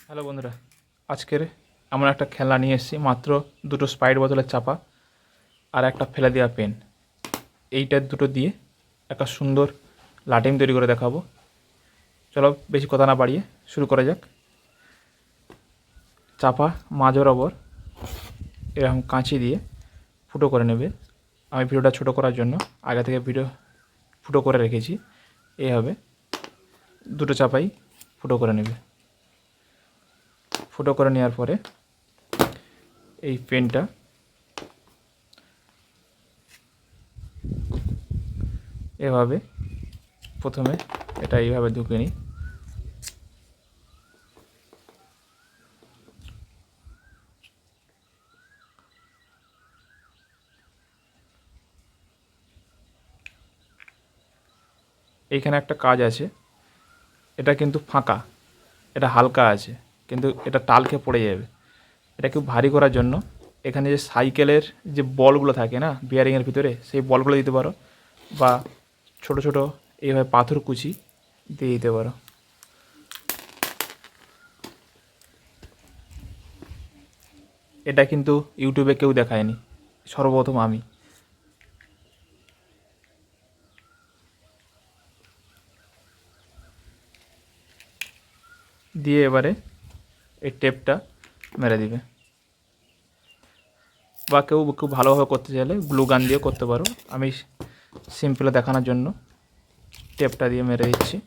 Hello বন্ধুরা, আজকের এমন একটা খেলনা নিয়ে এসেছি। মাত্র দুটো স্প্রাইট বোতলের চাপা আর একটা ফেলে দেওয়া পেন, এইটা দুটো দিয়ে একটা সুন্দর লাটিম তৈরি করে দেখাবো। চলো বেশি কথা না বাড়িয়ে শুরু করা যাক। চাপা মাঝ বরাবর এরকম কাঁচি দিয়ে ফুটো করে নেবে। আমি ভিডিওটা ছোটো করার জন্য আগে থেকে ভিডিও ফুটো করে রেখেছি। এইভাবে দুটো চাপাই ফুটো করে নেবে। ফুটো করে নেওয়ার পরে এই পেনটা এভাবে প্রথমে এটা এইভাবে ঢুকিয়ে নিই। এইখানে একটা কাজ আছে, এটা কিন্তু ফাঁকা, এটা হালকা আছে, কিন্তু এটা টাল খেয়ে পড়ে যাবে। এটা খুব ভারী করার জন্য এখানে যে সাইকেলের যে বলগুলো থাকে না বিয়ারিংয়ের ভিতরে, সেই বলগুলো দিতে পারো, বা ছোট ছোট এইভাবে পাথর কুচি দিয়ে দিতে পারো। এটা কিন্তু ইউটিউবে কেউ দেখায়নি, সর্বপ্রথম আমি। দিয়ে এবারে এই টেপটা মেরে দিবে, বা কেউ খুব ভালোভাবে করতে চাইলে গ্লু গান দিয়ে করতে পারো। আমি সিম্পলে দেখানোর জন্য টেপটা দিয়ে মেরে দিচ্ছি।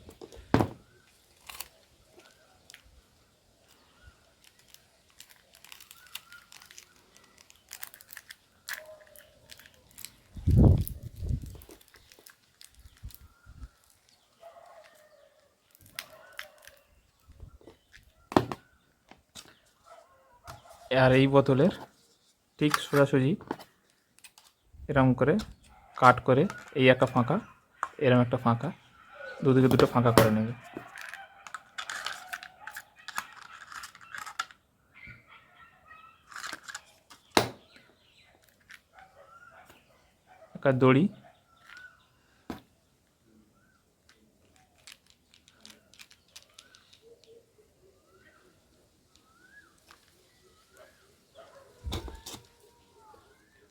আর এই বোতলের ঠিক সোজাসুজি এরকম করে কাট করে এই একটা ফাঁকা, এরকম একটা ফাঁকা, দুদিকে দুটো ফাঁকা করে নেবে। একটা দড়ি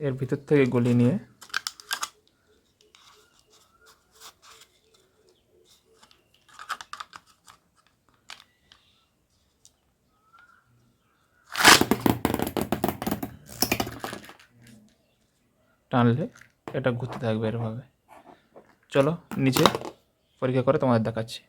এর ভিতর থেকে গলিয়ে নিয়ে টানলে এটা ঘুরতে থাকবে এরভাবে। চলো নিচে পরীক্ষা করে তোমাদের দেখাচ্ছি।